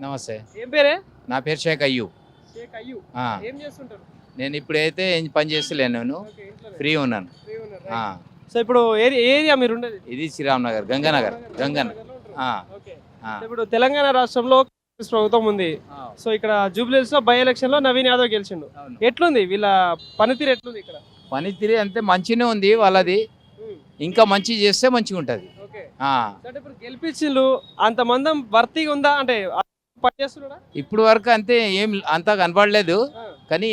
నమస్తే. ఏం పేరే? నా పేరు షేక్ అయ్యూబ్. షేక్ అయ్యూబ్. ఆ, ఏం చేస్తుంటారు? నేను ఇప్పుడైతే ఏం పని చేస్తలేను, నేను ఓకే, ఇంట్లోనే. ఫ్రీ ఉన్నాను. ఫ్రీ ఉన్నారు, ఆ, రైట్. సో ఇప్పుడు ఏరియా మీరు ఉండేది? ఇది శ్రీరామ్ నగర్, గంగానగర్. గంగన్. నగర్లో ఉంటారు. ఆ, ఓకే. ఆ. సో ఇప్పుడు తెలంగాణ రాష్ట్రంలో కాంగ్రెస్ ప్రభుత్వం ఉంది. సో ఇక్కడ జూబ్లీహిల్స్ లో బై ఎలక్షన్ లో నవీన్ యాదవ్ గెలిచిండు. అవును. ఎట్లుంది వీళ్ళ పనితీరు, ఎట్లుంది ఇక్కడ? పనితీరు అంతే మంచిగానే ఉంది వాళ్ళది. ఇంకా మంచి చేస్తే మంచిగా ఉంటుంది. ఓకే. ఆ, అంటే ఇప్పుడు గెలిపించిండ్రు, అంత మందం వర్తీగా ఉందా? అంటే పని చేస్తున్నాడా? ఇప్పుడు వరకు అంతే ఏం అంతా కనపడలేదు, కానీ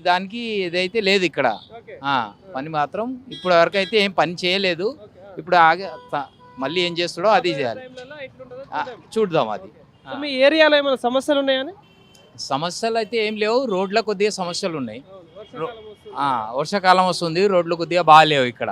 దానికి ఇదైతే లేదు ఇక్కడ. ఓకే. ఆ, పని మాత్రం ఇప్పుడు వరకు అయితే ఏం పని చేయలేదు. ఓకే. ఇప్పుడు మళ్ళీ ఏం చేస్తాడో అది చేయాలి. టైంలలో ఎట్లుంటుందో ఆ, చూద్దాం. చూద్దాం అది. సో మీ ఏరియాలో ఏమైనా సమస్యలు ఉన్నాయని? సమస్యలు అయితే ఏం లేవు, రోడ్ల కొద్దిగా సమస్యలు ఉన్నాయి. వర్షాకాలం వస్తుంది. వర్షాకాలం వస్తుంది, రోడ్లు కొద్దిగా బాగాలేవు ఇక్కడ.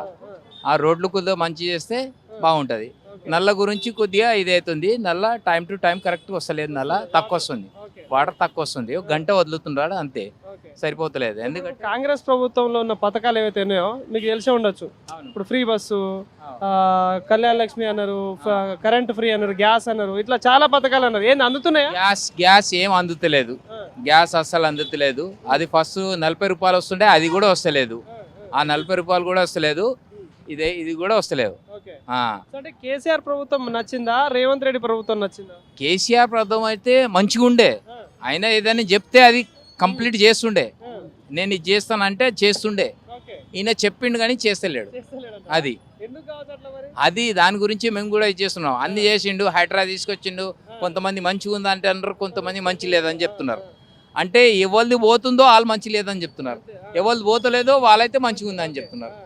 ఆ రోడ్లు కొద్దిగా మంచి చేస్తే బాగుంటుంది. ఓకే. నల్ల గురించి కొద్దిగా ఇదవుతుంది, నల్ల టైం టు టైం కరెక్ట్ వస్తలేదు, నల్ల తక్కువ వస్తుంది, ఓకే. వాటర్ తక్కువ వస్తుంది, ఒక గంట వదులుతున్నాడు అంతే, ఓకే. సరిపోతలేదు. ఎందుకంటే కాంగ్రెస్ ప్రభుత్వంలో ఉన్న పథకాలు ఏవైతే ఉన్నాయో మీకు తెలిసే ఉండొచ్చు. ఇప్పుడు ఫ్రీ బస్సు, కళ్యాణ లక్ష్మి అన్నారు, కరెంట్ ఫ్రీ అన్నారు, గ్యాస్ అన్నారు, ఇట్లా చాలా పథకాలు అన్నారు. ఏంది అందుతున్నాయా? గ్యాస్ ఏం అందుతలేదు, గ్యాస్ అస్సలు అందుతలేదు. అది ఫస్ట్ 40 రూపాయలు వస్తుండే, అది కూడా వస్తలేదు. ఆ 40 రూపాయలు కూడా వస్తలేదు, ఇది కూడా వస్తలేవు. ఓకే. ఆ, సో అంటే కేసీఆర్ ప్రభుత్వం నచ్చిందా, రేవంత్ రెడ్డి ప్రభుత్వం నచ్చిందా? కేసీఆర్ ప్రభుత్వం అయితే మంచిగా ఉండే, ఆయన ఏదైనా చెప్తే అది కంప్లీట్ చేస్తుండే. నేను ఇది చేస్తానంటే చేస్తుండే, ఓకే. ఈయన చెప్పిండు కానీ చేస్తలేడు. చేస్తలేడంట. అది ఎందుకు కావచ్చు అట్లా మరి? అది దాని గురించి మేము కూడా ఇది చేస్తున్నాం. అన్ని చేసిండు, హైడ్రా తీసుకొచ్చిండు. కొంతమంది మంచిగా ఉంది అంటే అన్నారు, కొంతమంది మంచి లేదని చెప్తున్నారు. అంటే ఎవరిది పోతుందో వాళ్ళు మంచి లేదని చెప్తున్నారు, ఎవరిది పోతలేదో వాళ్ళైతే మంచిగా ఉందని చెప్తున్నారు.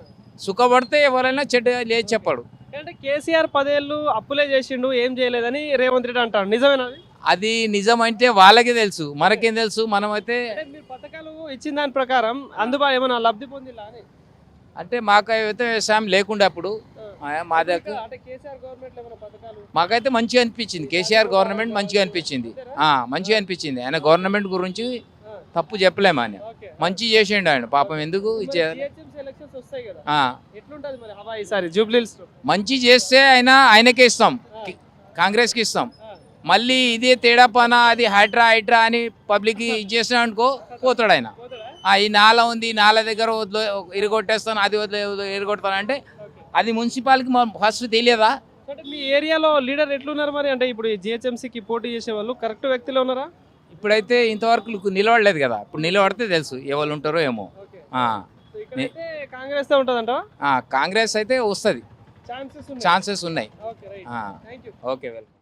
సుఖపడితే ఎవరైనా చెడ్డ లేదు చెప్పాడు. అంటే కేసీఆర్ 10 ఏళ్ళు అప్పులే చేసిండు, ఏం చేయలేదని రేవంత్ రెడ్డి అంటాడు. నిజమేనా అది? అది నిజం అంటే వాళ్ళకే తెలుసు, మనకేం తెలుసు. మనమైతే అంటే మీరు పథకాలు ఇచ్చిన దాని ప్రకారం అందుబాటు ఏమైనా లబ్ధి పొందిలా అని? అంటే మాకైతే వ్యవసాయం లేకుండా అప్పుడు మా దగ్గర అంటే కేసీఆర్ గవర్నమెంట్ ఏమైనా పథకాలు? మాకైతే మంచిగా అనిపించింది, కేసీఆర్ గవర్నమెంట్ మంచిగా అనిపించింది. మంచిగా అనిపించింది. ఆయన గవర్నమెంట్ గురించి తప్పు చెప్పలేము, ఆయన ఓకే. మంచి చేసిండు. ఆయన పాపం ఎందుకు మరి ఇచ్చేయాలి. GHMC ఎలక్షన్స్ వస్తాయి కదా, ఆ, ఎట్లుంటది మరి హవా ఈసారి జూబ్లీహిల్స్ లో? మంచి చేస్తే ఆయనకే ఇస్తాం, కాంగ్రెస్కి ఇస్తాం. మళ్ళీ ఇదే తేడా పనా, అది హైడ్రా అని పబ్లిక్ ఇది చేసినా అనుకో పోతాడు ఆయన. ఈ నాల ఉంది, నాల దగ్గర ఇరగొట్టేస్తాను, అది ఇరగొడతాను అంటే అది మున్సిపాలిటీకి ఫస్ట్ తెలియదా? అంటే మీ ఏరియాలో లీడర్ ఎట్లున్నారు మరి? అంటే ఇప్పుడు జిహెచ్ఎంసీకి పోటీ చేసే వాళ్ళు కరెక్ట్ వ్యక్తిలో ఉన్నారా? ఇప్పుడైతే ఇంతవరకు నిలబడలేదు కదా, ఇప్పుడు నిలబడితే తెలుసు ఎవరు ఉంటారో ఏమో. ఓకే. ఆ, సో ఇక్కడైతే కాంగ్రెస్ తో ఉంటదంట. కాంగ్రెస్ అయితే వస్తుంది, ఛాన్సెస్ ఉన్నాయి. ఛాన్సెస్ ఉన్నాయి. Okay, right. ఆ, థాంక్యూ. Okay, welcome.